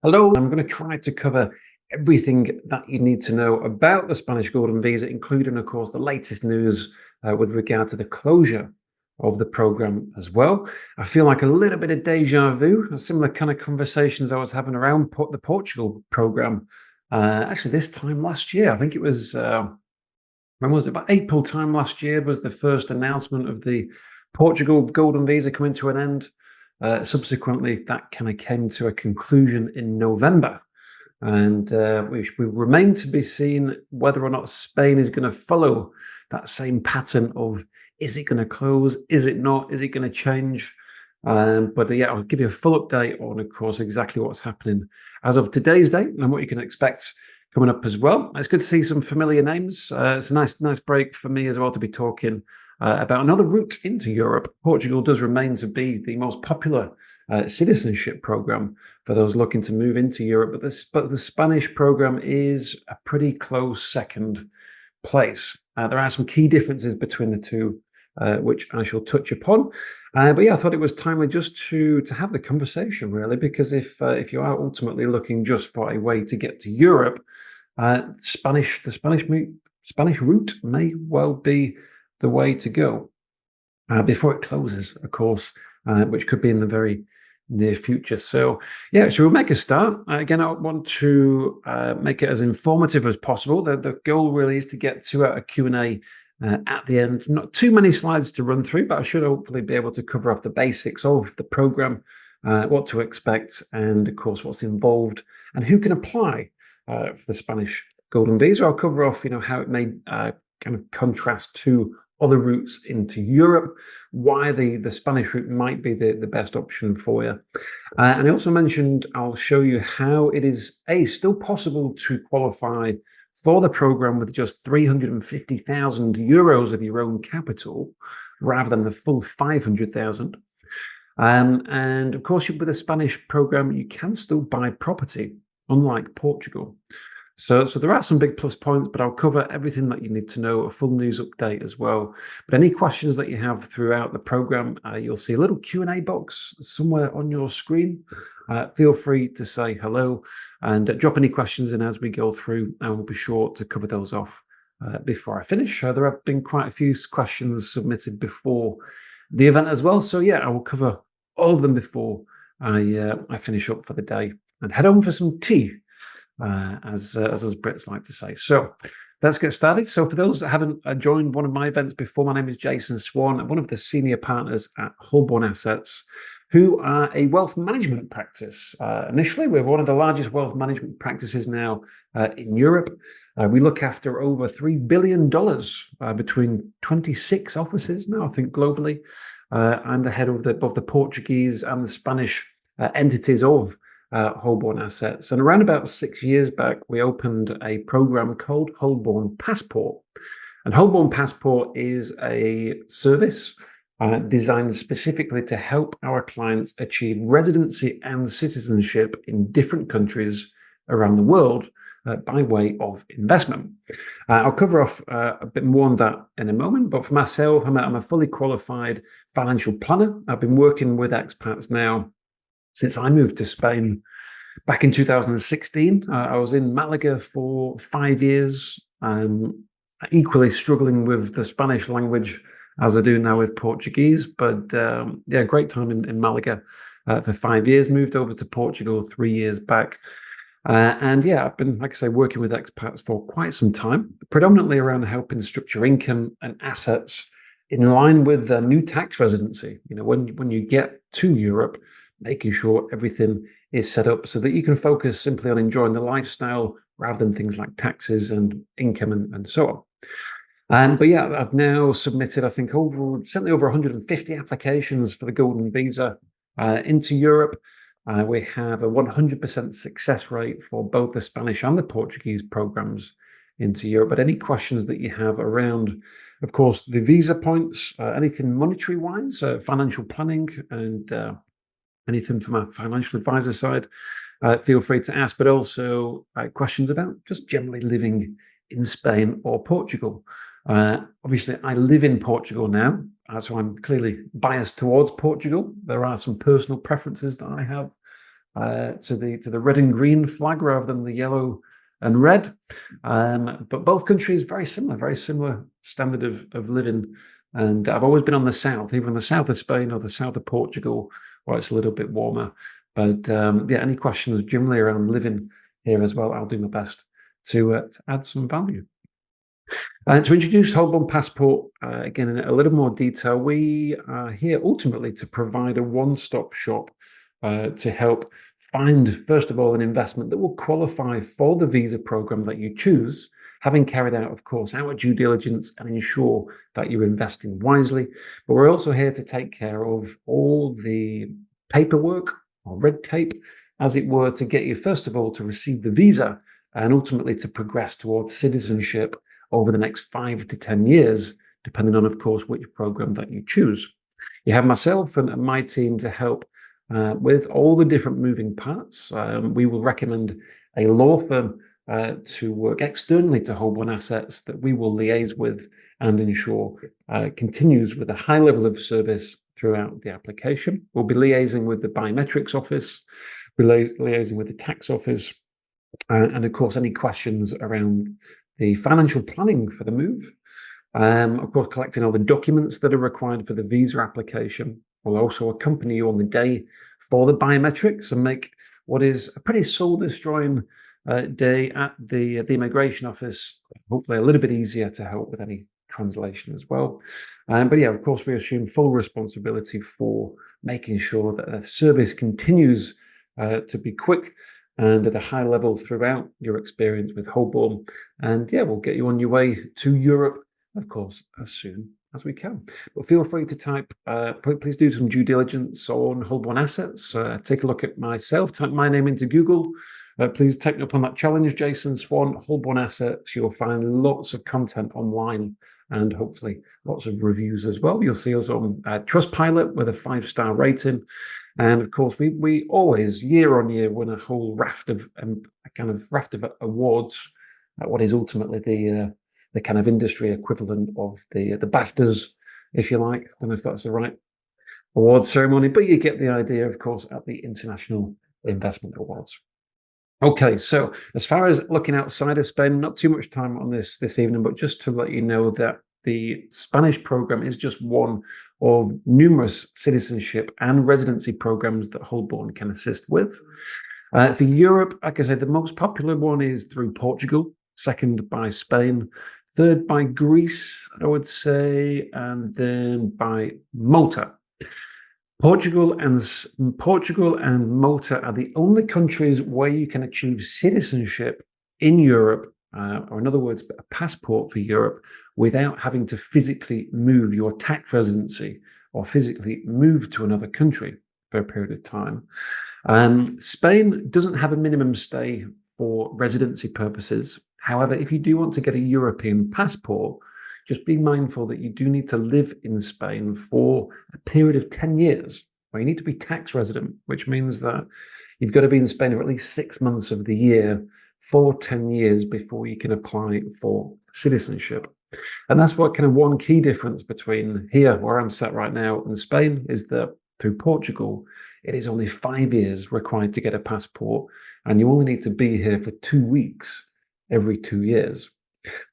Hello, I'm going to try to cover everything that you need to know about the Spanish Golden Visa, including, of course, the latest news with regard to the closure of the program as well. I feel like a little bit of deja vu, a similar kind of conversations I was having around the Portugal program. Actually, this time last year, I think it was, when was it? About April time last year was the first announcement of the Portugal Golden Visa coming to an end. Subsequently, that kind of came to a conclusion in November. And we remain to be seen whether or not Spain is going to follow that same pattern of, is it going to close? Is it not? Is it going to change? But yeah, I'll give you a full update on, of course, exactly what's happening as of today's date and what you can expect coming up as well. It's good to see some familiar names. It's a nice break for me as well to be talking about another route into Europe. Portugal does remain to be the most popular citizenship program for those looking to move into Europe, but the Spanish program is a pretty close second place. There are some key differences between the two, which I shall touch upon. But yeah, I thought it was timely just to have the conversation, really, because if you are ultimately looking just for a way to get to Europe, the Spanish route may well be the way to go before it closes, of course, which could be in the very near future. So yeah, so we'll make a start. Again, I want to make it as informative as possible. The goal really is to get to a Q&A at the end. Not too many slides to run through, but I should hopefully be able to cover off the basics of the program, what to expect, and of course what's involved and who can apply for the Spanish Golden Visa. I'll cover off, how it may kind of contrast to other routes into Europe, why the Spanish route might be the best option for you. And I also mentioned I'll show you how it is still possible to qualify for the program with just 350,000 euros of your own capital rather than the full 500,000. And of course, with the Spanish program, you can still buy property, unlike Portugal. So there are some big plus points, but I'll cover everything that you need to know, a full news update as well. But any questions that you have throughout the program, you'll see a little Q&A box somewhere on your screen. Feel free to say hello and drop any questions in as we go through, and we'll be sure to cover those off before I finish. There have been quite a few questions submitted before the event as well. So yeah, I will cover all of them before I finish up for the day and head home for some tea. As those Brits like to say. So let's get started. So for those that haven't joined one of my events before, my name is Jason Swan. I'm one of the senior partners at Holborn Assets, who are a wealth management practice. Initially, we're one of the largest wealth management practices now in Europe. We look after over $3 billion between 26 offices now, I think, globally. I'm the head of both the Portuguese and the Spanish entities of Holborn Assets. And around about 6 years back, we opened a program called Holborn Passport. And Holborn Passport is a service designed specifically to help our clients achieve residency and citizenship in different countries around the world by way of investment. I'll cover off a bit more on that in a moment, but for myself, I'm a fully qualified financial planner. I've been working with expats now since I moved to Spain back in 2016. I was in Malaga for 5 years, equally struggling with the Spanish language as I do now with Portuguese. But yeah, great time in Malaga for 5 years. Moved over to Portugal 3 years back. And yeah, I've been, like I say, working with expats for quite some time, predominantly around helping structure income and assets in line with the new tax residency. When you get to Europe, making sure everything is set up so that you can focus simply on enjoying the lifestyle rather than things like taxes and income and so on. But yeah, I've now submitted, I think, certainly over 150 applications for the Golden Visa into Europe. We have a 100% success rate for both the Spanish and the Portuguese programs into Europe. But any questions that you have around, of course, the visa points, anything monetary-wise, financial planning, and anything from a financial advisor side, feel free to ask, but also questions about just generally living in Spain or Portugal. Obviously, I live in Portugal now, so I'm clearly biased towards Portugal. There are some personal preferences that I have to the red and green flag rather than the yellow and red. But both countries very similar standard of living. And I've always been on the south, either in the south of Spain or the south of Portugal, where it's a little bit warmer. But yeah, any questions generally around living here as well, I'll do my best to add some value. To introduce Holborn Passport, again, in a little more detail, we are here ultimately to provide a one-stop shop to help find, first of all, an investment that will qualify for the visa program that you choose, having carried out, of course, our due diligence and ensure that you're investing wisely. But we're also here to take care of all the paperwork or red tape, as it were, to get you, first of all, to receive the visa and ultimately to progress towards citizenship over the next 5 to 10 years, depending on, of course, which program that you choose. You have myself and my team to help with all the different moving parts. We will recommend a law firm to work externally to Holborn Assets that we will liaise with and ensure continues with a high level of service throughout the application. We'll be liaising with the biometrics office, liaising with the tax office, and of course, any questions around the financial planning for the move. Of course, collecting all the documents that are required for the visa application. We'll also accompany you on the day for the biometrics and make what is a pretty soul-destroying day at the immigration office, hopefully a little bit easier to help with any translation as well. But yeah, of course, we assume full responsibility for making sure that the service continues to be quick and at a high level throughout your experience with Holborn. And yeah, we'll get you on your way to Europe, of course, as soon as we can. But feel free to type, please do some due diligence on Holborn Assets. Take a look at myself, type my name into Google. Please take me up on that challenge, Jason Swan, Holborn Assets. You'll find lots of content online and hopefully lots of reviews as well. You'll see us on Trustpilot with a 5-star rating. And of course, we always, year on year, win a whole raft of awards at what is ultimately the kind of industry equivalent of the BAFTAs, if you like. I don't know if that's the right award ceremony, but you get the idea, of course, at the International Investment Awards. Okay, so as far as looking outside of Spain, not too much time on this evening, but just to let you know that the Spanish program is just one of numerous citizenship and residency programs that Holborn can assist with. For Europe, like I said, the most popular one is through Portugal, second by Spain, third by Greece, I would say, and then by Malta. Portugal and Malta are the only countries where you can achieve citizenship in Europe, or in other words, a passport for Europe, without having to physically move your tax residency or physically move to another country for a period of time. Spain doesn't have a minimum stay for residency purposes. However, if you do want to get a European passport, just be mindful that you do need to live in Spain for a period of 10 years, where you need to be tax resident, which means that you've got to be in Spain for at least 6 months of the year for 10 years before you can apply for citizenship. And that's what kind of one key difference between here, where I'm sat right now, and Spain, is that through Portugal, it is only 5 years required to get a passport, and you only need to be here for 2 weeks every 2 years.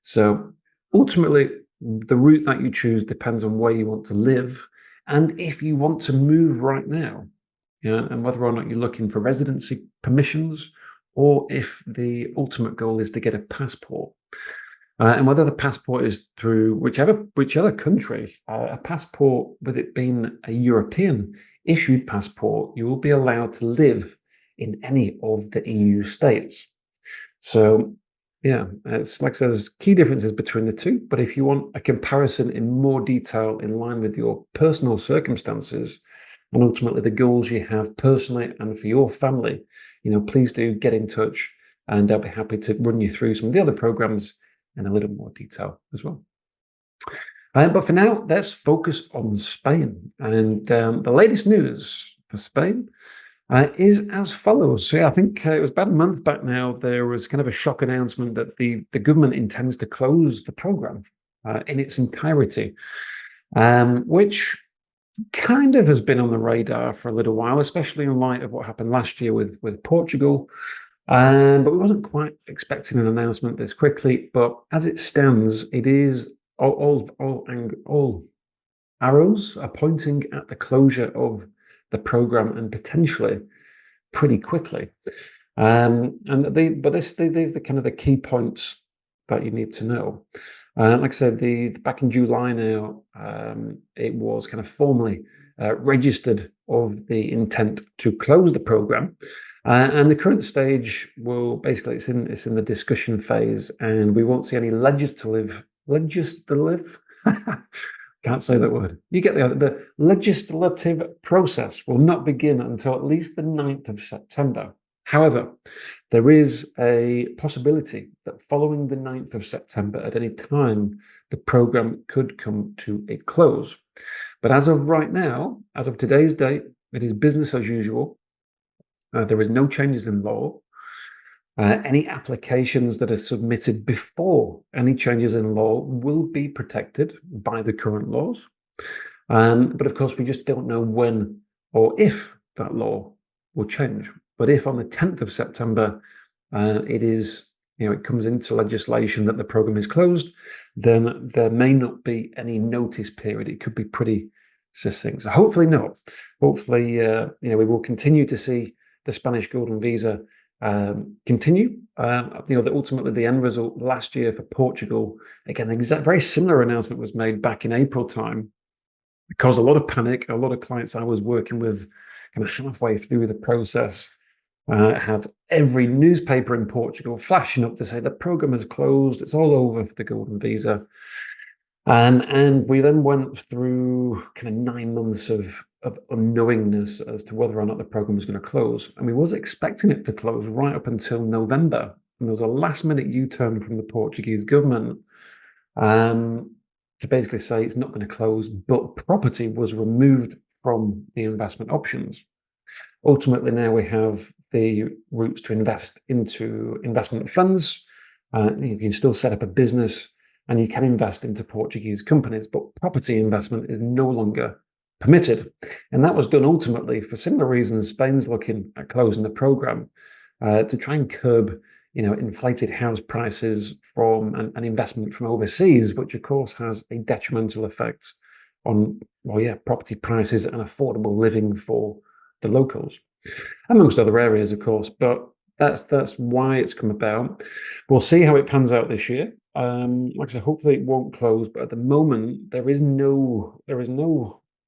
So ultimately, the route that you choose depends on where you want to live and if you want to move right now, and whether or not you're looking for residency permissions or if the ultimate goal is to get a passport. And whether the passport is through whichever country, a passport, with it being a European issued passport, you will be allowed to live in any of the EU states. So yeah, it's like I said, there's key differences between the two, but if you want a comparison in more detail in line with your personal circumstances and ultimately the goals you have personally and for your family, please do get in touch and I'll be happy to run you through some of the other programs in a little more detail as well. But for now, let's focus on Spain. And the latest news for Spain is as follows. So yeah, I think it was about a month back now, there was kind of a shock announcement that the government intends to close the program in its entirety, which kind of has been on the radar for a little while, especially in light of what happened last year with Portugal. But we wasn't quite expecting an announcement this quickly. But as it stands, it is all arrows are pointing at the closure of the program, and potentially pretty quickly. These are the kind of the key points that you need to know. Like I said, back in July now, it was kind of formally registered of the intent to close the program. And the current stage will basically it's in the discussion phase, and we won't see any legislative. Can't say that word. You get the legislative process will not begin until at least the 9th of September. However, there is a possibility that following the 9th of September, at any time, the program could come to a close. But as of right now, as of today's date, it is business as usual. There is no changes in law. Any applications that are submitted before any changes in law will be protected by the current laws. But of course, we just don't know when or if that law will change. But if on the 10th of September, it comes into legislation that the program is closed, then there may not be any notice period. It could be pretty succinct. So hopefully not. Hopefully, we will continue to see the Spanish Golden Visa continue. Ultimately the end result last year for Portugal, again, very similar announcement was made back in April time. It caused a lot of panic. A lot of clients I was working with, kind of halfway through the process, had every newspaper in Portugal flashing up to say the program is closed. It's all over for the Golden Visa. And we then went through kind of 9 months of unknowingness as to whether or not the program was going to close. And we was expecting it to close right up until November. And there was a last-minute U-turn from the Portuguese government to basically say it's not going to close, but property was removed from the investment options. Ultimately, now we have the routes to invest into investment funds. You can still set up a business, and you can invest into Portuguese companies, but property investment is no longer permitted. And that was done ultimately for similar reasons. Spain's looking at closing the program to try and curb, inflated house prices from an investment from overseas, which of course has a detrimental effect on, property prices and affordable living for the locals, amongst other areas, of course. But that's why it's come about. We'll see how it pans out this year. Like I said, hopefully it won't close, but at the moment there is no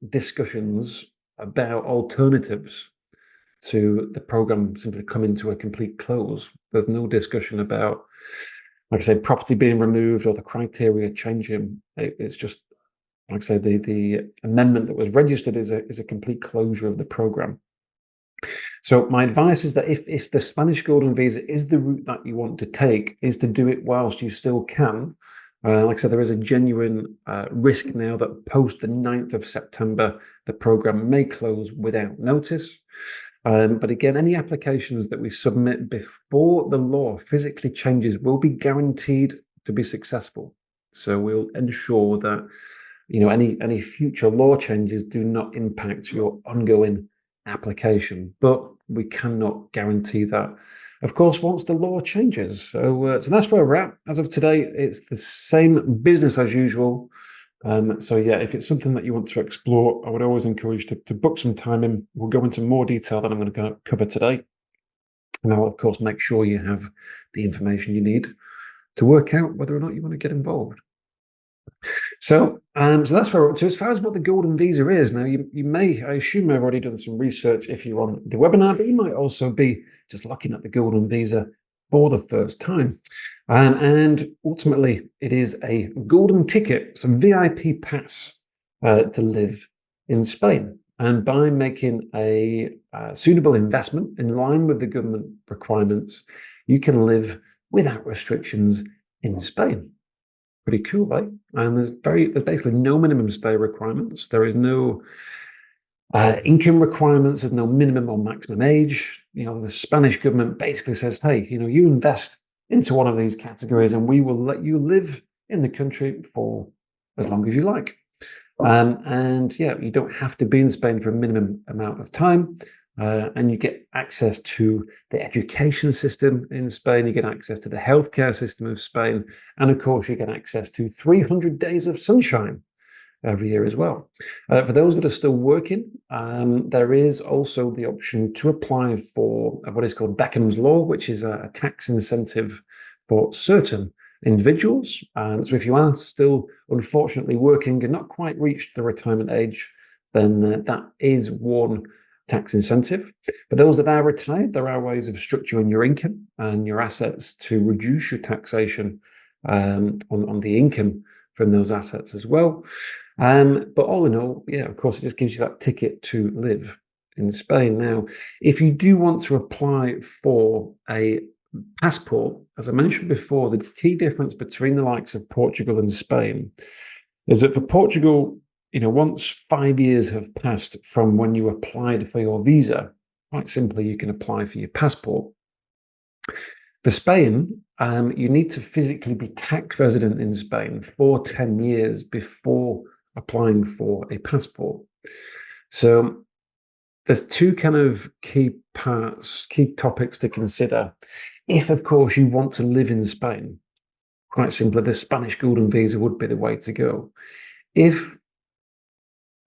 discussions about alternatives to the program simply coming to a complete close. There's no discussion about, like I say, property being removed or the criteria changing. It's just, like I say, the amendment that was registered is a complete closure of the program. So my advice is that if the Spanish Golden Visa is the route that you want to take, is to do it whilst you still can. Like I said, there is a genuine risk now that post the 9th of September, the program may close without notice. But again, any applications that we submit before the law physically changes will be guaranteed to be successful. So we'll ensure that any future law changes do not impact your ongoing application, but we cannot guarantee that, of course, once the law changes. So that's where we're at. As of today, it's the same business as usual. If it's something that you want to explore, I would always encourage to book some time in. We'll go into more detail than I'm going to cover today. And I'll, of course, make sure you have the information you need to work out whether or not you want to get involved. So that's where we're up to. As far as what the Golden Visa is, now I assume I've already done some research if you're on the webinar, but you might also be just looking at the Golden Visa for the first time. And ultimately, it is a golden ticket, some VIP pass to live in Spain. And by making a suitable investment in line with the government requirements, you can live without restrictions in Spain. Pretty cool, right? And there's basically no minimum stay requirements. There is no income requirements. There's no minimum or maximum age. The Spanish government basically says, hey, you invest into one of these categories and we will let you live in the country for as long as you like. And yeah, you don't have to be in Spain for a minimum amount of time. And you get access to the education system in Spain, you get access to the healthcare system of Spain, and of course, you get access to 300 days of sunshine every year as well. For those that are still working, there is also the option to apply for what is called Beckham's Law, which is a tax incentive for certain individuals. So if you are still unfortunately working and not quite reached the retirement age, then that is one tax incentive. For those that are retired, there are ways of structuring your income and your assets to reduce your taxation on the income from those assets as well. But all in all, yeah, of course, it just gives you that ticket to live in Spain. Now, if you do want to apply for a passport, as I mentioned before, the key difference between the likes of Portugal and Spain is that for Portugal, once 5 years have passed from when you applied for your visa, quite simply, you can apply for your passport. For Spain, you need to physically be tax resident in Spain for 10 years before applying for a passport. So there's two kind of key topics to consider. If, of course, you want to live in Spain, quite simply, the Spanish Golden Visa would be the way to go. If,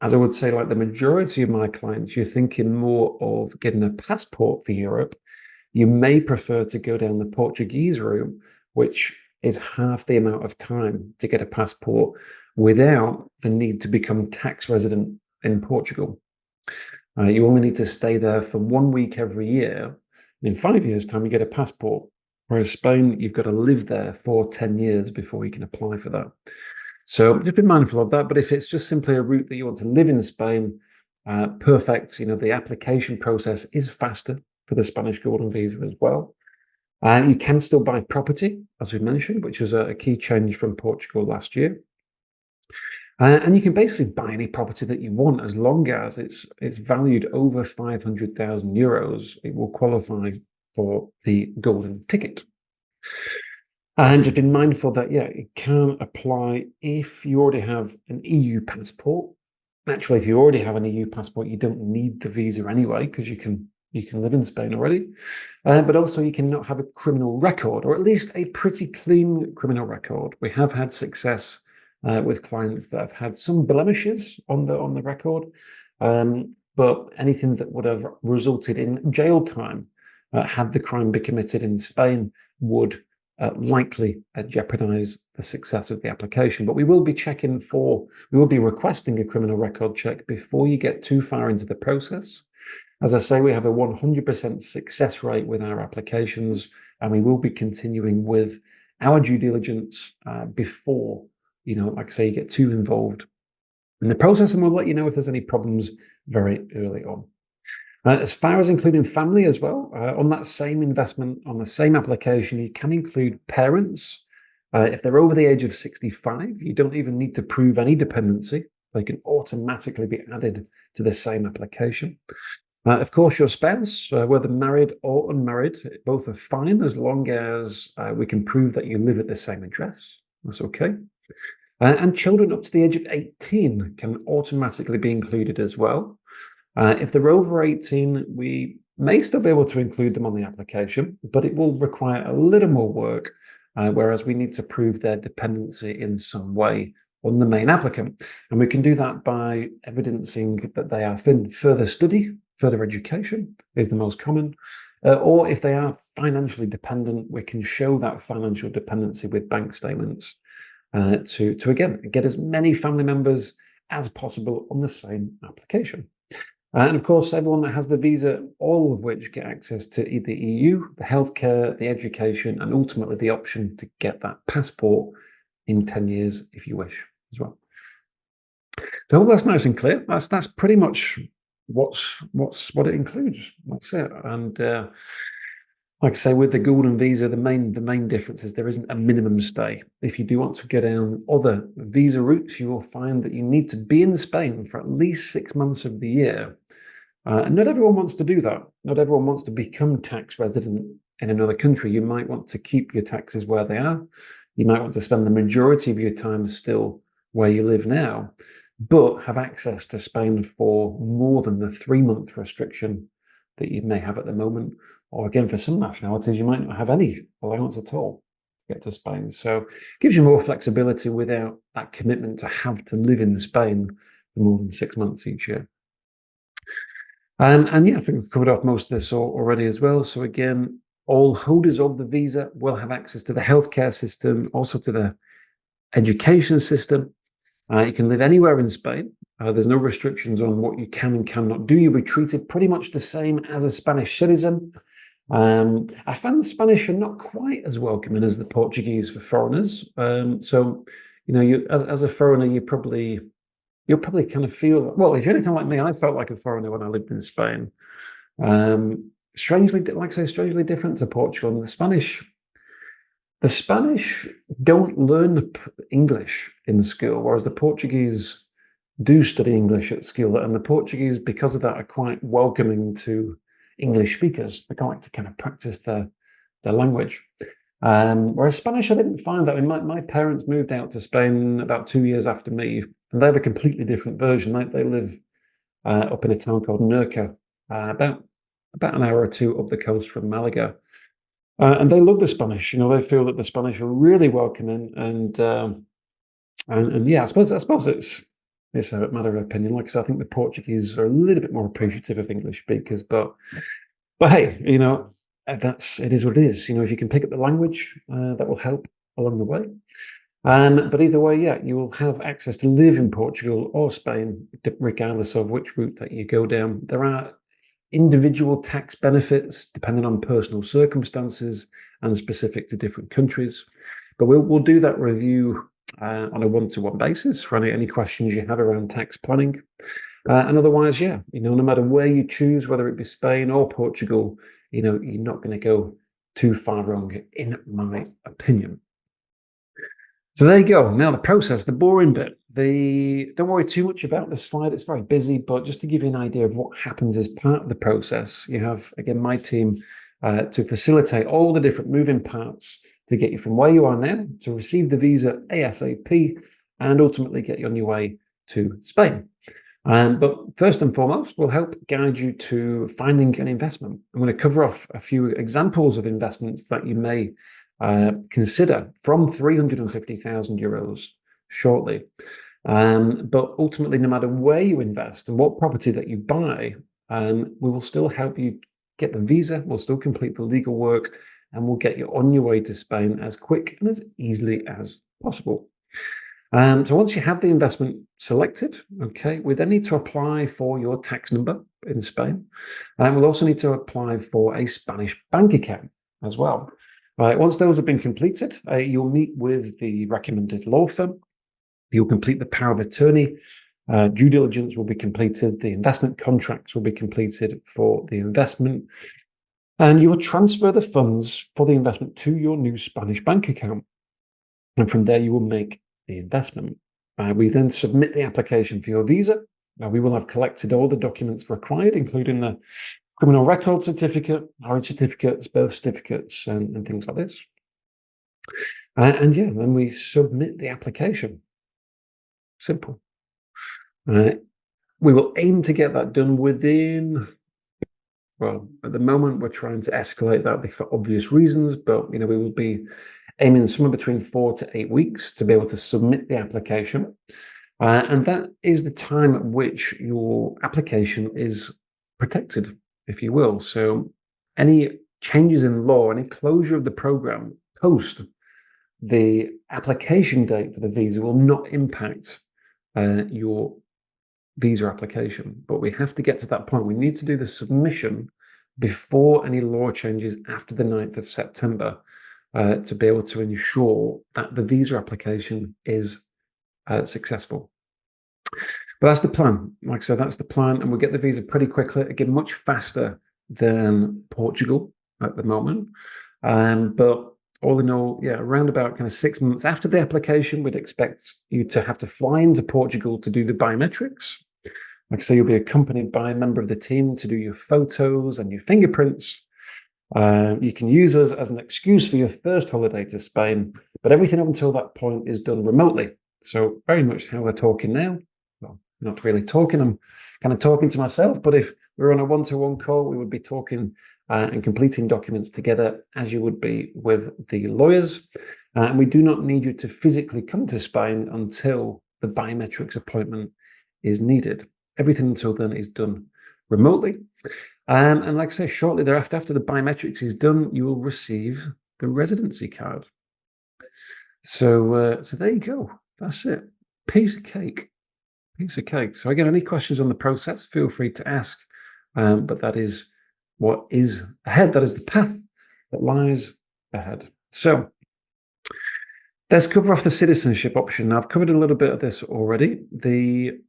as I would say, like the majority of my clients, you're thinking more of getting a passport for Europe, you may prefer to go down the Portuguese route, which is half the amount of time to get a passport without the need to become tax resident in Portugal. You only need to stay there for 1 week every year. In 5 years' time, you get a passport. Whereas Spain, you've got to live there for 10 years before you can apply for that. So just be mindful of that. But if it's just simply a route that you want to live in Spain, perfect. The application process is faster for the Spanish Golden Visa as well. You can still buy property, as we mentioned, which was a key change from Portugal last year. And you can basically buy any property that you want as long as it's valued over 500,000 euros. It will qualify for the golden ticket. And just be mindful that, yeah, it can apply if you already have an EU passport. Naturally, if you already have an EU passport, you don't need the visa anyway, because you can live in Spain already. But also you cannot have a criminal record, or at least a pretty clean criminal record. We have had success with clients that have had some blemishes on the record, but anything that would have resulted in jail time had the crime been committed in Spain would likely jeopardize the success of the application. But we will be requesting a criminal record check before you get too far into the process. As I say, we have a 100% success rate with our applications, and we will be continuing with our due diligence before, like I say, you get too involved in the process, and we'll let you know if there's any problems very early on. As far as including family as well, on that same investment, on the same application, you can include parents. If they're over the age of 65, you don't even need to prove any dependency. They can automatically be added to the same application. Of course, your spouse, whether married or unmarried, both are fine as long as we can prove that you live at the same address. That's okay. And children up to the age of 18 can automatically be included as well. If they're over 18, we may still be able to include them on the application, but it will require a little more work, whereas we need to prove their dependency in some way on the main applicant. And we can do that by evidencing that they are in further study, further education is the most common, or if they are financially dependent, we can show that financial dependency with bank statements to again, get as many family members as possible on the same application. And of course, everyone that has the visa, all of which get access to the EU, the healthcare, the education, and ultimately the option to get that passport in 10 years if you wish as well. So I hope that's nice and clear. That's pretty much what it includes. That's it. And like I say, with the Golden Visa, the main difference is there isn't a minimum stay. If you do want to go down other visa routes, you will find that you need to be in Spain for at least 6 months of the year. And not everyone wants to do that. Not everyone wants to become tax resident in another country. You might want to keep your taxes where they are. You might want to spend the majority of your time still where you live now. but have access to Spain for more than the 3-month restriction that you may have at the moment. Or again, for some nationalities, you might not have any allowance at all to get to Spain. So it gives you more flexibility without that commitment to have to live in Spain for more than 6 months each year. And yeah, I think we've covered off most of this already as well. So again, all holders of the visa will have access to the healthcare system, also to the education system. You can live anywhere in Spain. There's no restrictions on what you can and cannot do. You'll be treated pretty much the same as a Spanish citizen. I find the Spanish are not quite as welcoming as the Portuguese for foreigners. So, you as a foreigner, you'll probably kind of feel, well, if you're anything like me, I felt like a foreigner when I lived in Spain. Strangely different to Portugal. And the Spanish don't learn English in school, whereas the Portuguese do study English at school. And the Portuguese, because of that, are quite welcoming to English speakers. They like to kind of practice their language. Whereas Spanish, I didn't find that. I mean, my parents moved out to Spain about 2 years after me, and they have a completely different version. They live up in a town called Nerca, about an hour or two up the coast from Malaga. And they love the Spanish. They feel that the Spanish are really welcoming, and yeah, I suppose it's a matter of opinion. Like I said, I think the Portuguese are a little bit more appreciative of English speakers, but hey, it is what it is. If you can pick up the language, that will help along the way. But either way, yeah, you will have access to live in Portugal or Spain, regardless of which route that you go down. There are individual tax benefits depending on personal circumstances and specific to different countries. But we'll do that review on a one-to-one basis for any questions you have around tax planning. And otherwise, yeah, no matter where you choose, whether it be Spain or Portugal, you're not going to go too far wrong, in my opinion. So there you go. Now the process, the boring bit. Don't worry too much about this slide. It's very busy, but just to give you an idea of what happens as part of the process, you have, again, my team to facilitate all the different moving parts to get you from where you are now to receive the visa ASAP and ultimately get you on your way to Spain. But first and foremost, we'll help guide you to finding an investment. I'm going to cover off a few examples of investments that you may consider from 350,000 euros shortly. But ultimately, no matter where you invest and what property that you buy, we will still help you get the visa, we'll still complete the legal work, and we'll get you on your way to Spain as quick and as easily as possible. So once you have the investment selected, okay, we then need to apply for your tax number in Spain. And we'll also need to apply for a Spanish bank account as well. Once those have been completed, you'll meet with the recommended law firm. You'll complete the power of attorney. Due diligence will be completed. The investment contracts will be completed for the investment. And you will transfer the funds for the investment to your new Spanish bank account. And from there, you will make the investment. We then submit the application for your visa. Now, we will have collected all the documents required, including the criminal record certificate, marriage certificates, birth certificates, and things like this. And yeah, then we submit the application. Simple. We will aim to get that done within, well, at the moment, we're trying to escalate that for obvious reasons, but we will be aiming somewhere between 4 to 8 weeks to be able to submit the application. And that is the time at which your application is protected, if you will. So any changes in law, any closure of the program post the application date for the visa will not impact your visa application. But we have to get to that point. We need to do the submission before any law changes after the 9th of September to be able to ensure that the visa application is successful. But that's the plan. Like I said, that's the plan. And we'll get the visa pretty quickly, again, much faster than Portugal at the moment. But all in all, yeah, around about kind of 6 months after the application, we'd expect you to have to fly into Portugal to do the biometrics. Like I say, you'll be accompanied by a member of the team to do your photos and your fingerprints. You can use us as an excuse for your first holiday to Spain, but everything up until that point is done remotely. So very much how we're talking now. Well, not really talking. I'm kind of talking to myself, but if we were on a one-to-one call, we would be talking and completing documents together as you would be with the lawyers. And we do not need you to physically come to Spain until the biometrics appointment is needed. Everything until then is done remotely. And like I say, shortly thereafter, after the biometrics is done, you will receive the residency card. So there you go. That's it. Piece of cake. Piece of cake. So again, any questions on the process, feel free to ask. But that is what is ahead. That is the path that lies ahead. So let's cover off the citizenship option. Now, I've covered a little bit of this already. The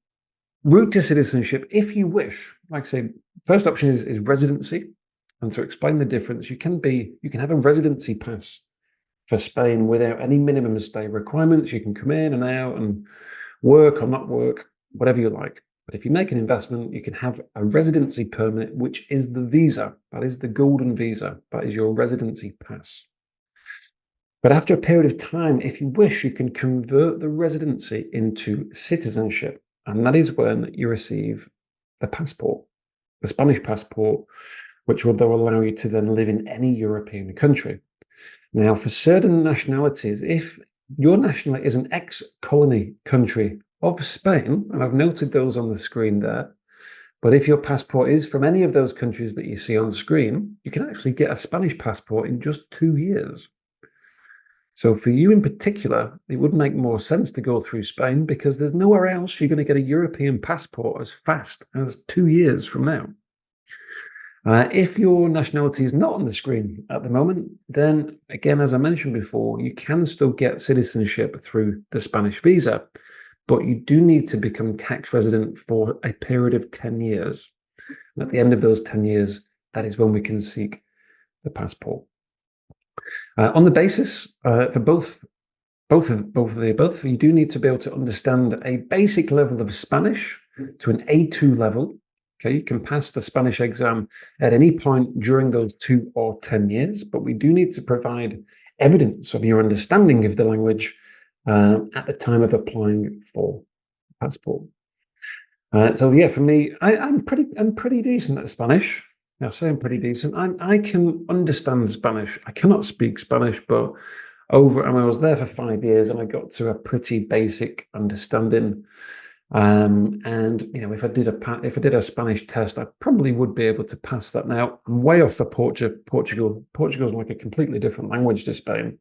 route to citizenship, if you wish, like I say, first option is residency. And to explain the difference, you can have a residency pass for Spain without any minimum stay requirements. You can come in and out and work or not work, whatever you like. But if you make an investment, you can have a residency permit, which is the visa. That is the golden visa. That is your residency pass. But after a period of time, if you wish, you can convert the residency into citizenship. And that is when you receive the passport, the Spanish passport, which will allow you to then live in any European country. Now, for certain nationalities, if your nationality is an ex-colony country of Spain, and I've noted those on the screen there, but if your passport is from any of those countries that you see on the screen, you can actually get a Spanish passport in just 2 years. So for you in particular, it would make more sense to go through Spain because there's nowhere else you're going to get a European passport as fast as 2 years from now. If your nationality is not on the screen at the moment, then again, as I mentioned before, you can still get citizenship through the Spanish visa, but you do need to become tax resident for a period of 10 years. And at the end of those 10 years, that is when we can seek the passport. On the basis for both of the above, you do need to be able to understand a basic level of Spanish to an A2 level. Okay, you can pass the Spanish exam at any point during those 2 or 10 years, but we do need to provide evidence of your understanding of the language at the time of applying for a passport. So yeah, for me, I'm pretty decent at Spanish. I say I'm pretty decent. I can understand Spanish. I cannot speak Spanish, but I was there for 5 years, and I got to a pretty basic understanding. And if I did a Spanish test, I probably would be able to pass that. Now, I'm way off for Portugal. Portugal is like a completely different language to Spain,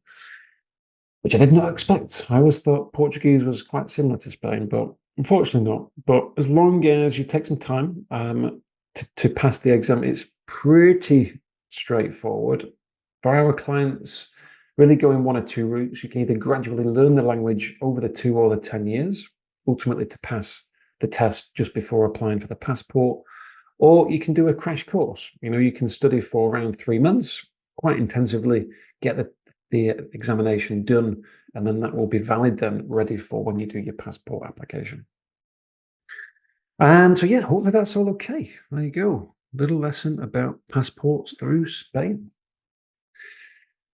which I did not expect. I always thought Portuguese was quite similar to Spain, but unfortunately not. But as long as you take some time to pass the exam, it's pretty straightforward. For our clients, really go in one or two routes. You can either gradually learn the language over the 2 or the 10 years, ultimately to pass the test just before applying for the passport, or you can do a crash course. You can study for around 3 months, quite intensively, get the examination done, and then that will be valid then, ready for when you do your passport application. And so yeah, hopefully that's all okay. There you go. Little lesson about passports through Spain.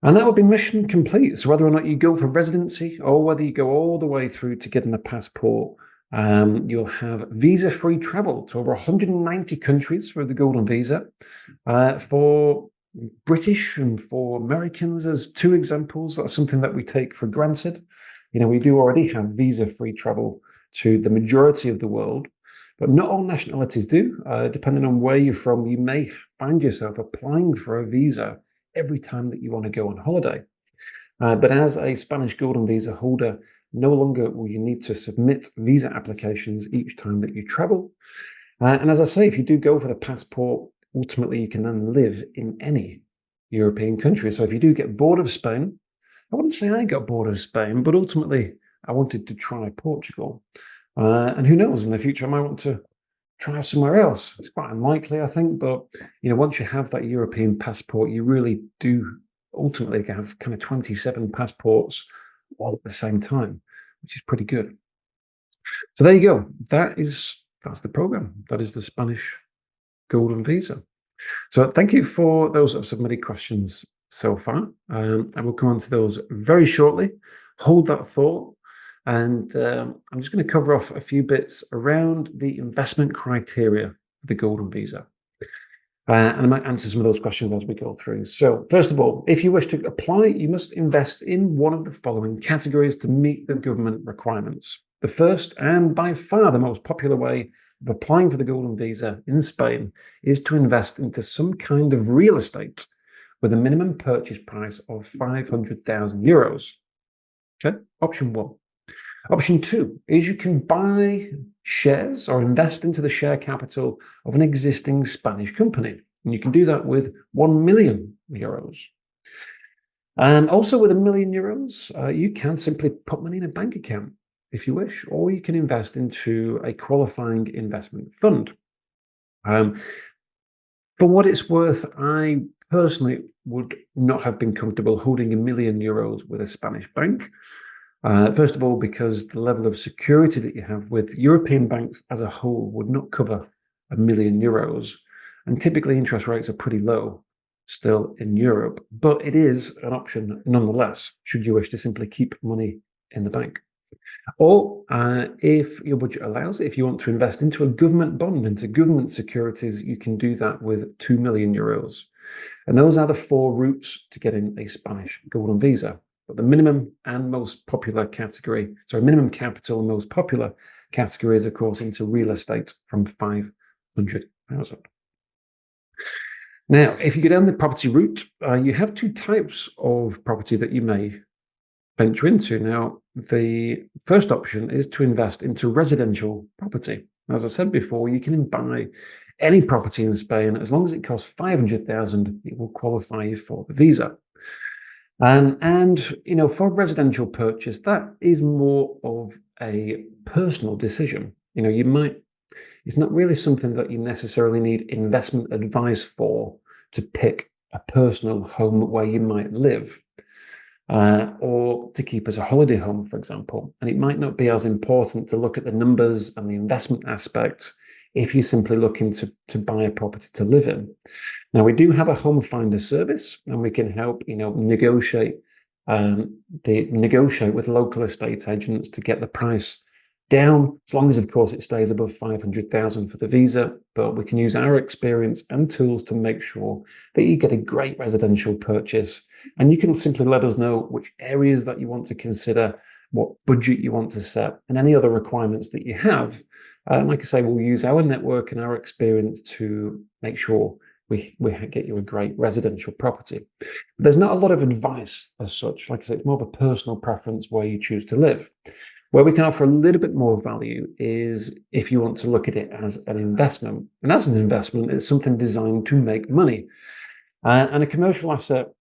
And that will be mission complete. So whether or not you go for residency or whether you go all the way through to getting the passport, you'll have visa-free travel to over 190 countries for the golden visa. For British and for Americans, as 2 examples, that's something that we take for granted. We do already have visa-free travel to the majority of the world, but not all nationalities do. Depending on where you're from, you may find yourself applying for a visa every time that you want to go on holiday. But as a Spanish golden visa holder, no longer will you need to submit visa applications each time that you travel. And as I say, if you do go for the passport, ultimately you can then live in any European country. So if you do get bored of Spain, I wouldn't say I got bored of Spain, but ultimately I wanted to try Portugal. And who knows, in the future I might want to try somewhere else. It's quite unlikely, I think, but once you have that European passport, you really do ultimately have kind of 27 passports all at the same time, which is pretty good. So there you go. That's the program. That is the Spanish golden visa. So thank you for those that have submitted questions so far. I will come on to those very shortly. Hold that thought. And I'm just going to cover off a few bits around the investment criteria for the Golden Visa. And I might answer some of those questions as we go through. So first of all, if you wish to apply, you must invest in one of the following categories to meet the government requirements. The first, and by far the most popular way of applying for the Golden Visa in Spain, is to invest into some kind of real estate with a minimum purchase price of 500,000 euros. Okay, option one. Option two is you can buy shares or invest into the share capital of an existing Spanish company. And you can do that with 1 million euros. And also with 1 million euros, you can simply put money in a bank account if you wish, or you can invest into a qualifying investment fund. For what it's worth, I personally would not have been comfortable holding 1 million euros with a Spanish bank. First of all, because the level of security that you have with European banks as a whole would not cover 1 million euros. And typically interest rates are pretty low still in Europe, but it is an option nonetheless, should you wish to simply keep money in the bank. Or if your budget allows it, if you want to invest into a government bond, into government securities, you can do that with 2 million euros. And those are the four routes to getting a Spanish Golden Visa. But the minimum and most popular category, minimum capital and most popular category is, of course, into real estate from 500,000. Now, if you go down the property route, you have two types of property that you may venture into. Now, the first option is to invest into residential property. As I said before, you can buy any property in Spain. As long as it costs 500,000, it will qualify you for the visa. And for residential purchase, that is more of a personal decision. It's not really something that you necessarily need investment advice for to pick a personal home where you might live, or to keep as a holiday home, for example. And it might not be as important to look at the numbers and the investment aspect if you're simply looking to buy a property to live in. Now, we do have a home finder service, and we can help negotiate with local estate agents to get the price down, as long as, of course, it stays above 500,000 for the visa. But we can use our experience and tools to make sure that you get a great residential purchase. And you can simply let us know which areas that you want to consider, what budget you want to set, and any other requirements that you have. Like I say, we'll use our network and our experience to make sure we get you a great residential property. But there's not a lot of advice as such. Like I say, it's more of a personal preference where you choose to live. Where we can offer a little bit more value is if you want to look at it as an investment. And as an investment, it's something designed to make money. And a commercial asset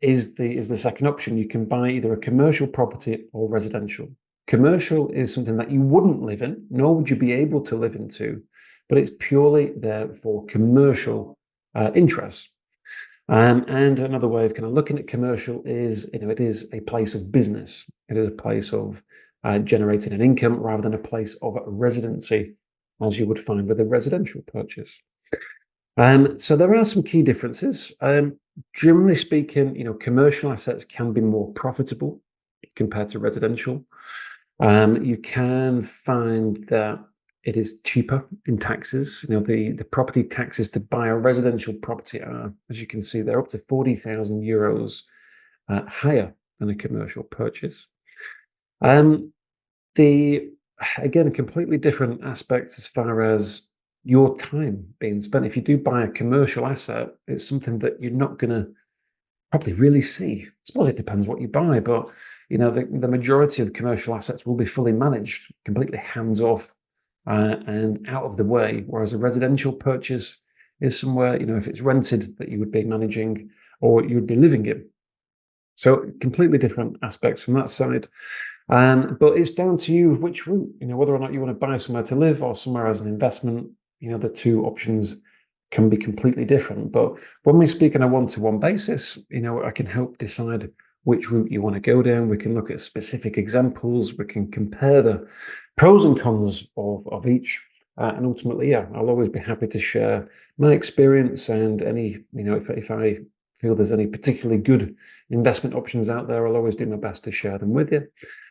is the second option. You can buy either a commercial property or residential. Commercial is something that you wouldn't live in, nor would you be able to live into, but it's purely there for commercial interests. And another way of kind of looking at commercial is, it is a place of business. It is a place of generating an income rather than a place of residency, as you would find with a residential purchase. So there are some key differences. Generally speaking, commercial assets can be more profitable compared to residential. You can find that it is cheaper in taxes. The property taxes to buy a residential property are, as you can see, they're up to 40,000 euros higher than a commercial purchase. Again, completely different aspects as far as your time being spent. If you do buy a commercial asset, it's something that you're not going to probably really see. I suppose it depends what you buy, but the majority of commercial assets will be fully managed, completely hands off, and out of the way, whereas a residential purchase is somewhere, if it's rented, that you would be managing or you would be living in. So completely different aspects from that side. But it's down to you which route, whether or not you want to buy somewhere to live or somewhere as an investment. The two options can be completely different. But when we speak on a one-to-one basis, I can help decide which route you want to go down. We can look at specific examples. We can compare the pros and cons of each. And ultimately, I'll always be happy to share my experience and any, if I feel there's any particularly good investment options out there, I'll always do my best to share them with you.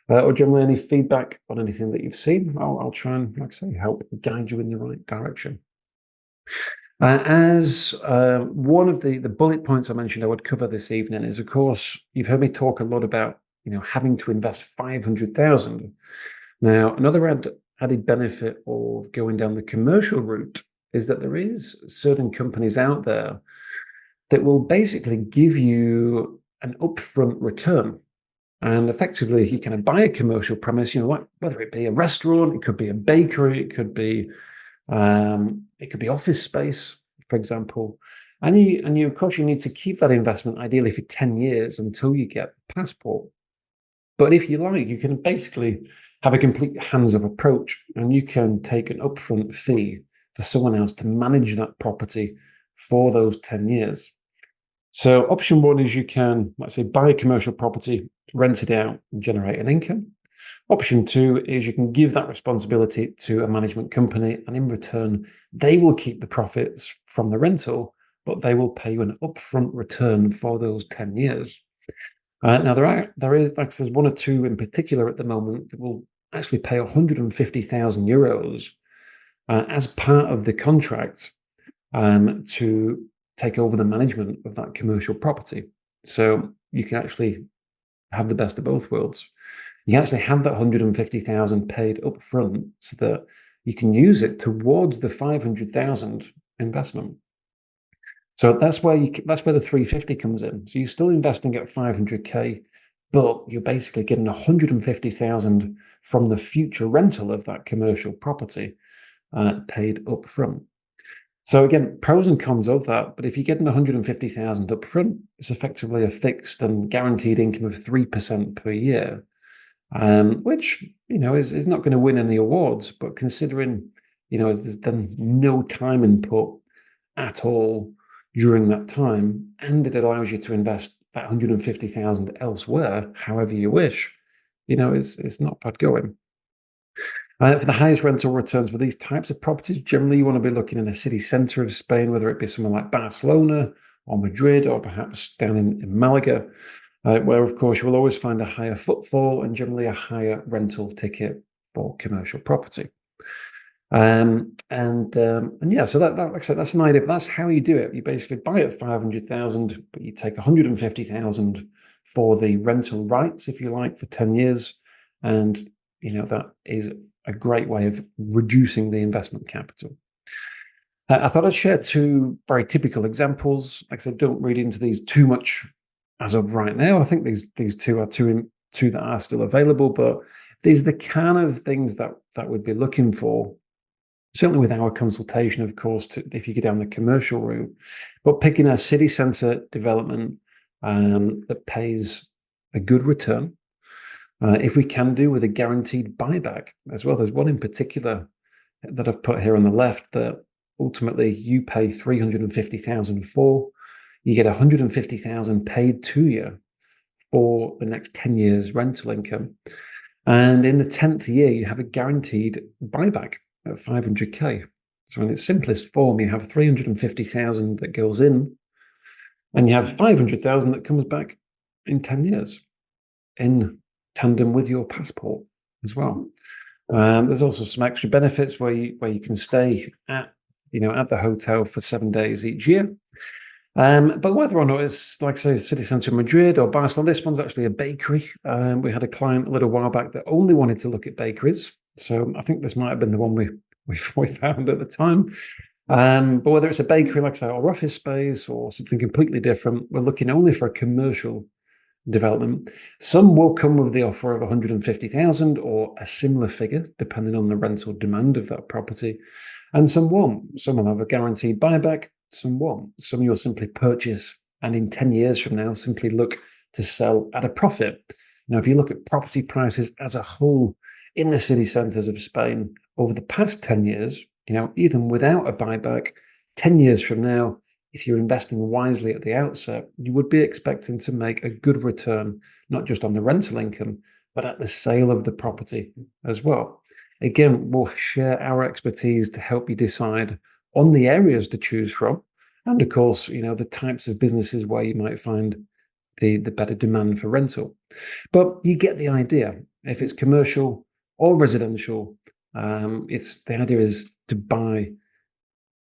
or generally any feedback on anything that you've seen. I'll try and, like I say, help guide you in the right direction. As one of the bullet points I mentioned I would cover this evening is, of course, you've heard me talk a lot about having to invest 500,000. Now, another added benefit of going down the commercial route is that there is certain companies out there that will basically give you an upfront return. And effectively, you kind of buy a commercial premise, whether it be a restaurant, it could be a bakery, it could be office space, for example. And you of course, you need to keep that investment ideally for 10 years until you get the passport. But if you like, you can basically have a complete hands-off approach, and you can take an upfront fee for someone else to manage that property for those 10 years. So option one is you can, let's say, buy a commercial property, rent it out, and generate an income. Option two is you can give that responsibility to a management company, and in return, they will keep the profits from the rental, but they will pay you an upfront return for those 10 years. Now, there's one or two in particular at the moment that will actually pay 150,000 euros as part of the contract to take over the management of that commercial property. So you can actually have the best of both worlds. You actually have that 150,000 paid up front so that you can use it towards the 500,000 investment. So that's where the 350 comes in. So you're still investing at 500k, but you're basically getting 150,000 from the future rental of that commercial property paid up front. So again, pros and cons of that, but if you're getting 150,000 up front, it's effectively a fixed and guaranteed income of 3% per year, which, is not going to win any awards, but considering, there's then no time input at all during that time, and it allows you to invest that 150,000 elsewhere, however you wish, it's not bad going. For the highest rental returns for these types of properties, generally you want to be looking in a city centre of Spain, whether it be somewhere like Barcelona or Madrid, or perhaps down in Malaga, where, of course, you will always find a higher footfall and generally a higher rental ticket for commercial property. So that, like I said, that's an idea, but that's how you do it. You basically buy it at 500,000, but you take 150,000 for the rental rights, if you like, for 10 years. And, that is a great way of reducing the investment capital. I thought I'd share two very typical examples. Like I said, don't read into these too much as of right now. I think these two are two that are still available, but these are the kind of things that we'd be looking for, certainly with our consultation, of course, if you go down the commercial route, but picking a city centre development that pays a good return, if we can do with a guaranteed buyback as well. There's one in particular that I've put here on the left that ultimately you pay 350,000 for, you get 150,000 paid to you for the next 10 years rental income. And in the 10th year, you have a guaranteed buyback at 500k. So in its simplest form, you have 350,000 that goes in, and you have 500,000 that comes back in 10 years in tandem with your passport as well. There's also some extra benefits where you can stay at the hotel for 7 days each year. But whether or not it's, like, say, city centre of Madrid or Barcelona, this one's actually a bakery. We had a client a little while back that only wanted to look at bakeries. So I think this might have been the one we found at the time. But whether it's a bakery, like I say, or office space or something completely different, we're looking only for a commercial development. Some will come with the offer of 150,000 or a similar figure, depending on the rental demand of that property. And some won't. Some will have a guaranteed buyback, some won't. Some you'll simply purchase and in 10 years from now simply look to sell at a profit. If you look at property prices as a whole in the city centres of Spain over the past 10 years, even without a buyback, 10 years from now, if you're investing wisely at the outset, you would be expecting to make a good return, not just on the rental income, but at the sale of the property as well. Again, we'll share our expertise to help you decide on the areas to choose from. And of course, the types of businesses where you might find the better demand for rental. But you get the idea. If it's commercial or residential, the idea is to buy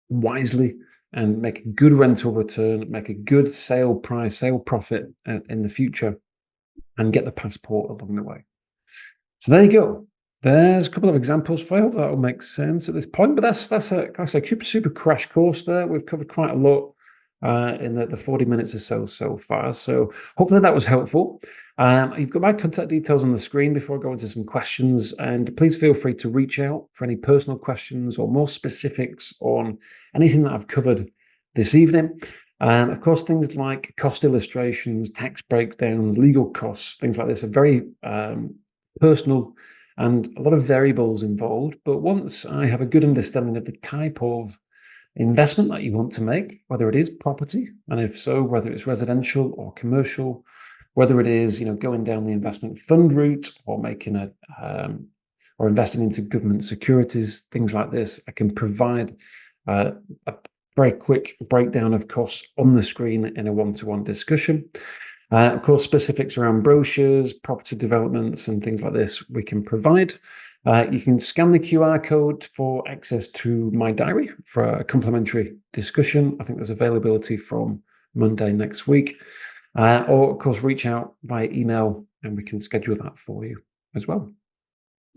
wisely and make a good rental return, make a good sale price, sale profit in the future, and get the passport along the way. So there you go. There's a couple of examples for you. That will make sense at this point. But that's a super crash course there. We've covered quite a lot in the 40 minutes or so far. So hopefully that was helpful. You've got my contact details on the screen before I go into some questions. And please feel free to reach out for any personal questions or more specifics on anything that I've covered this evening. Of course, things like cost illustrations, tax breakdowns, legal costs, things like this are very personal and a lot of variables involved. But once I have a good understanding of the type of investment that you want to make, whether it is property, and if so, whether it's residential or commercial, whether it is going down the investment fund route or making or investing into government securities, things like this, I can provide a very quick breakdown of costs on the screen in a one-to-one discussion. Of course, specifics around brochures, property developments, and things like this we can provide. You can scan the QR code for access to my diary for a complimentary discussion. I think there's availability from Monday next week. Or, of course, reach out via email and we can schedule that for you as well.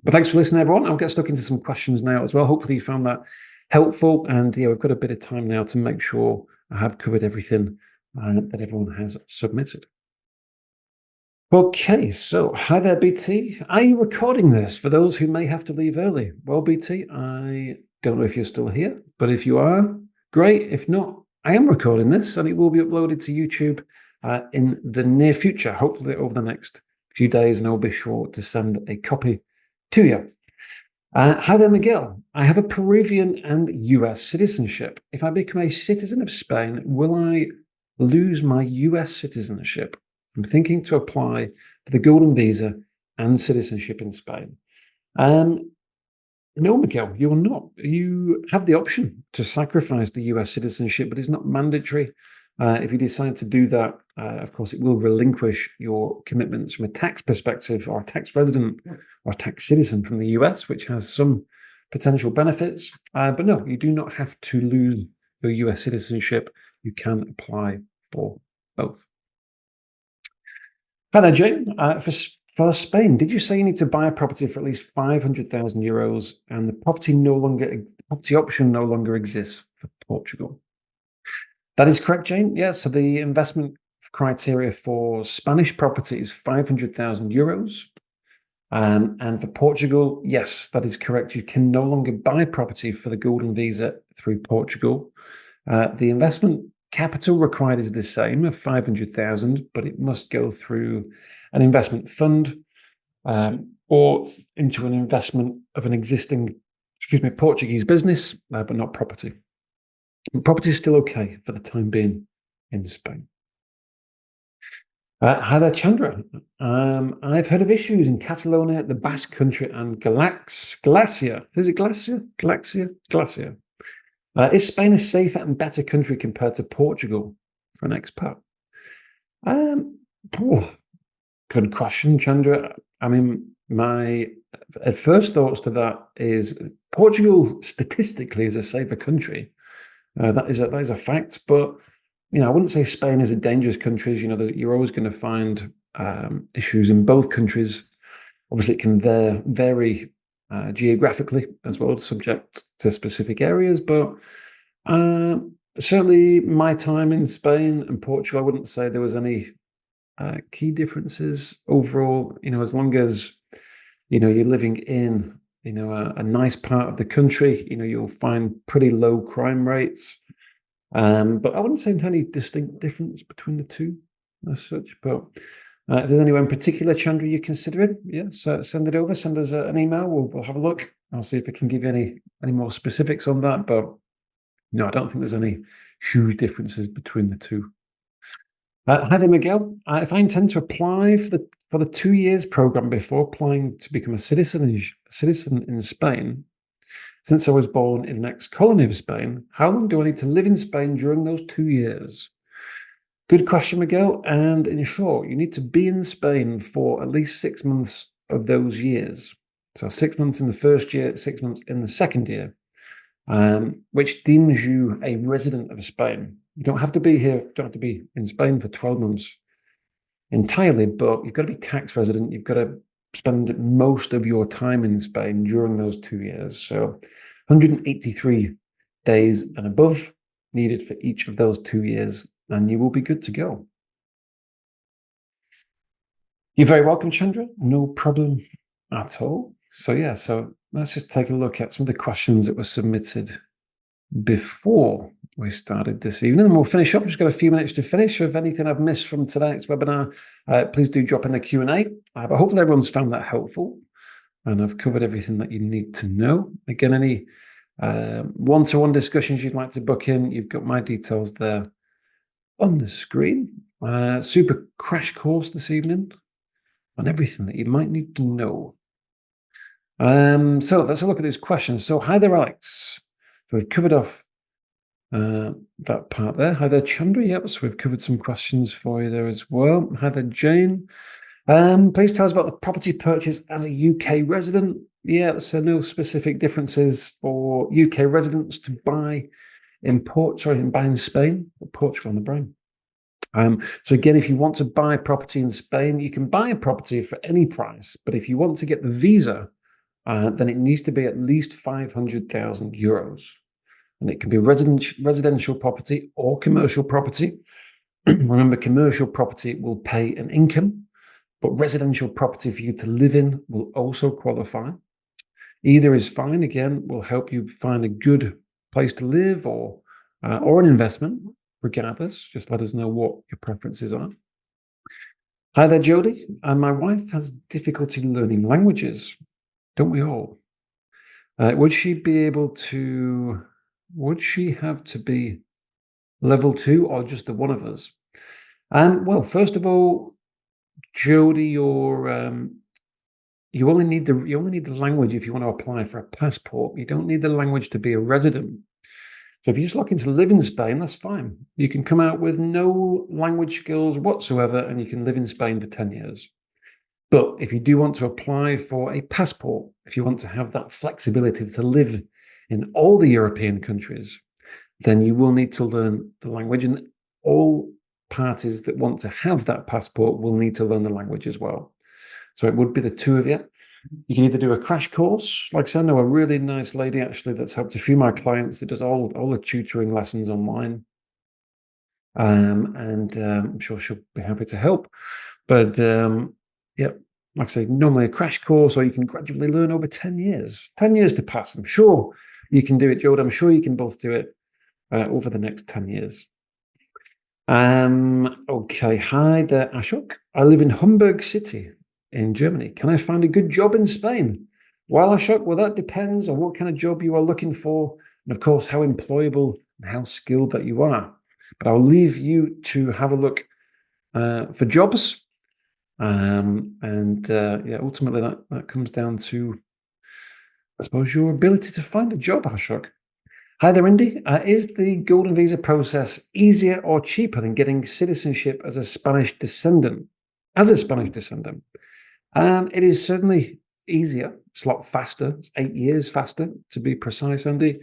But thanks for listening, everyone. I'll get stuck into some questions now as well. Hopefully you found that helpful. And we've got a bit of time now to make sure I have covered everything that everyone has submitted. Okay, so hi there, BT. Are you recording this for those who may have to leave early? Well, BT, I don't know if you're still here, but if you are, great. If not, I am recording this and it will be uploaded to YouTube in the near future, hopefully over the next few days, and I'll be sure to send a copy to you. Hi there, Miguel. I have a Peruvian and US citizenship. If I become a citizen of Spain, will I lose my US citizenship? I'm thinking to apply for the golden visa and citizenship in Spain. No, Miguel, you will not. You have the option to sacrifice the US citizenship, but it's not mandatory. If you decide to do that, of course, it will relinquish your commitments from a tax perspective, or a tax resident or a tax citizen from the US, which has some potential benefits. But no, you do not have to lose your US citizenship. You can apply for both. Hi there, Jane. For Spain, did you say you need to buy a property for at least 500,000 euros and the property option no longer exists for Portugal? That is correct, Jane. Yeah, so the investment criteria for Spanish property is 500,000 euros. And for Portugal, yes, that is correct. You can no longer buy property for the golden visa through Portugal. The investment capital required is the same of 500,000, but it must go through an investment fund or into an investment of an existing, Portuguese business, but not property. Property is still okay for the time being in Spain. Hi there, Chandra. I've heard of issues in Catalonia, the Basque Country, and Galicia. Is it Galicia? Galicia. Is Spain a safer and better country compared to Portugal for an expat? Good question, Chandra. I mean, my first thoughts to that is Portugal statistically is a safer country. That is a fact, but I wouldn't say Spain is a dangerous country. You're always going to find issues in both countries. Obviously, it can vary geographically as well, subject to specific areas. But certainly, my time in Spain and Portugal, I wouldn't say there was any key differences overall. As long as you're living in a nice part of the country, you'll find pretty low crime rates. But I wouldn't say there's any distinct difference between the two as such. But if there's anywhere in particular, Chandra, you're considering, so send it over. Send us an email. We'll have a look. I'll see if I can give you any more specifics on that. But no, I don't think there's any huge differences between the two. Hi there, Miguel. If I intend to apply for the 2 years program before applying to become a citizen in Spain, since I was born in an ex-colony of Spain, how long do I need to live in Spain during those 2 years? Good question, Miguel. And in short, you need to be in Spain for at least 6 months of those years. So 6 months in the first year, 6 months in the second year, which deems you a resident of Spain. You don't have to be here, don't have to be in Spain for 12 months entirely, but you've got to be tax resident. You've got to spend most of your time in Spain during those 2 years. So 183 days and above needed for each of those 2 years, and you will be good to go. You're very welcome, Chandra. No problem at all. So let's just take a look at some of the questions that were submitted before we started this evening, and we'll finish up. We've just got a few minutes to finish. If anything I've missed from tonight's webinar, please do drop in the Q&A. But hopefully everyone's found that helpful, and I've covered everything that you need to know. Again, any one-to-one discussions you'd like to book in, you've got my details there on the screen. Super crash course this evening on everything that you might need to know. So let's have a look at these questions. So hi there, Alex. So we've covered off that part there. Hi there, Chandra. Yep, so we've covered some questions for you there as well. Hi there, Jane. Please tell us about the property purchase as a UK resident. Yeah, so no specific differences for UK residents to buy in Spain, or Portugal on the brain. So again, if you want to buy property in Spain, you can buy a property for any price. But if you want to get the visa, then it needs to be at least 500,000 euros. And it can be residential property or commercial property. Remember, commercial property will pay an income, but residential property for you to live in will also qualify. Either is fine. Again, will help you find a good place to live or an investment. Regardless, just let us know what your preferences are. Hi there, Jody. My wife has difficulty learning languages. Don't we all? Would she have to be level 2 or just the one of us? Well, first of all, Jody, you only need the language if you want to apply for a passport. You don't need the language to be a resident. So if you're just looking to live in Spain, that's fine. You can come out with no language skills whatsoever, and you can live in Spain for 10 years. But if you do want to apply for a passport, if you want to have that flexibility to live in all the European countries, then you will need to learn the language. And all parties that want to have that passport will need to learn the language as well. So it would be the two of you. You can either do a crash course, like I said, I know a really nice lady actually that's helped a few of my clients that does all the tutoring lessons online. I'm sure she'll be happy to help. But yeah, like I say, normally a crash course, or you can gradually learn over 10 years. 10 years to pass. I'm sure you can do it, Jordan. I'm sure you can both do it over the next 10 years. Okay, hi there, Ashok. I live in Hamburg City in Germany. Can I find a good job in Spain? Well, Ashok, well, that depends on what kind of job you are looking for, and of course, how employable and how skilled that you are. But I'll leave you to have a look for jobs. Yeah, ultimately that comes down to, I suppose, your ability to find a job, Ashok. Hi there, Indy. Is the golden visa process easier or cheaper than getting citizenship as a Spanish descendant? It is certainly easier. It's a lot faster. It's 8 years faster, to be precise, Andy.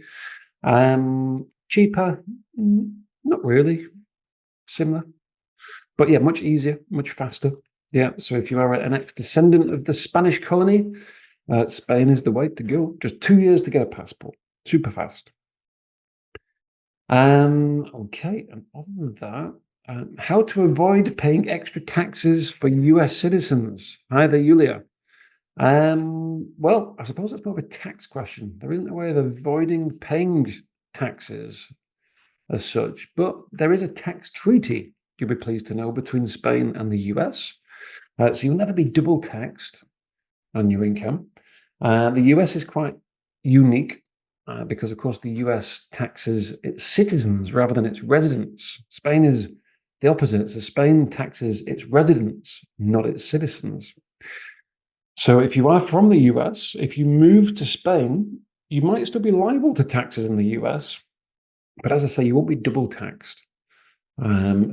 Cheaper? Not really. Similar. But yeah, much easier, much faster. Yeah, so if you are an ex-descendant of the Spanish colony, Spain is the way to go. Just 2 years to get a passport. Super fast. Okay, and other than that, how to avoid paying extra taxes for US citizens? Hi there, Yulia. Well, I suppose that's more of a tax question. There isn't a way of avoiding paying taxes as such, but there is a tax treaty, you'll be pleased to know, between Spain and the US. So you'll never be double taxed on your income. The US is quite unique because, of course, the US taxes its citizens rather than its residents. Spain is the opposite. So Spain taxes its residents, not its citizens. So if you are from the US, if you move to Spain, you might still be liable to taxes in the US. But as I say, you won't be double taxed.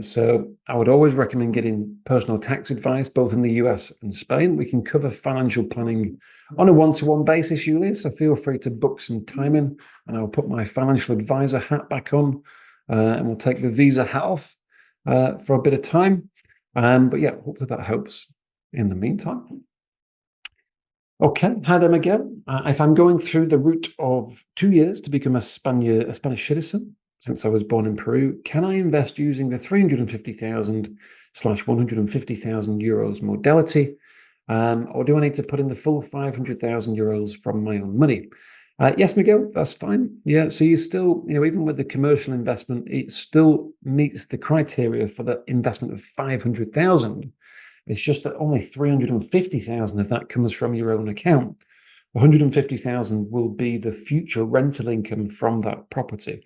So I would always recommend getting personal tax advice, both in the US and Spain. We can cover financial planning on a one-to-one basis, Julia, so feel free to book some time in, and I'll put my financial advisor hat back on, and we'll take the visa hat off for a bit of time. But yeah, hopefully that helps in the meantime. Okay, hi there, Miguel. If I'm going through the route of 2 years to become a Spanish citizen, since I was born in Peru, can I invest using the 350,000/150,000 euros modality? Or do I need to put in the full 500,000 euros from my own money? Yes, Miguel, that's fine. Yeah, so you still, even with the commercial investment, it still meets the criteria for the investment of 500,000. It's just that only 350,000 of that comes from your own account. 150,000 will be the future rental income from that property.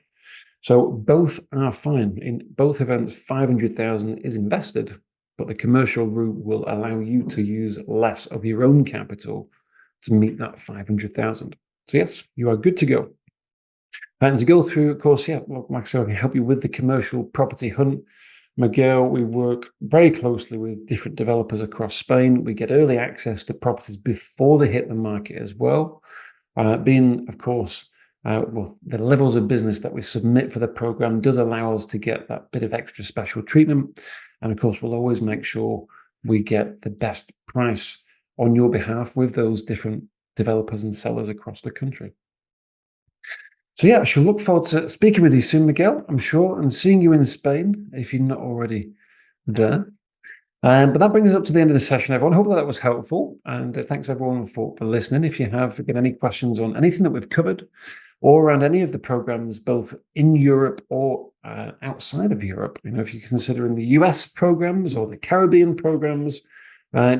So both are fine. In both events, 500,000 is invested, but the commercial route will allow you to use less of your own capital to meet that 500,000. So yes, you are good to go. And to go through, of course, look, Max, I can help you with the commercial property hunt. Miguel, we work very closely with different developers across Spain. We get early access to properties before they hit the market as well. Being, of course, the levels of business that we submit for the program does allow us to get that bit of extra special treatment. And of course, we'll always make sure we get the best price on your behalf with those different developers and sellers across the country. So yeah, I shall look forward to speaking with you soon, Miguel, I'm sure, and seeing you in Spain if you're not already there. But that brings us up to the end of the session, everyone. Hopefully that was helpful. And thanks everyone for listening. If you have any questions on anything that we've covered or around any of the programs, both in Europe or outside of Europe, if you're considering the US programs or the Caribbean programs,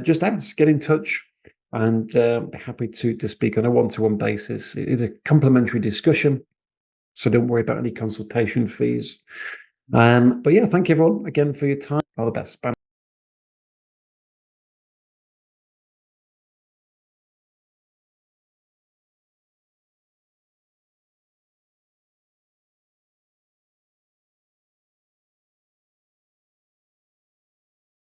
just ask, get in touch. And be happy to speak on a one-to-one basis. It is a complimentary discussion, so don't worry about any consultation fees. But yeah, thank you everyone again for your time. All the best. Bye.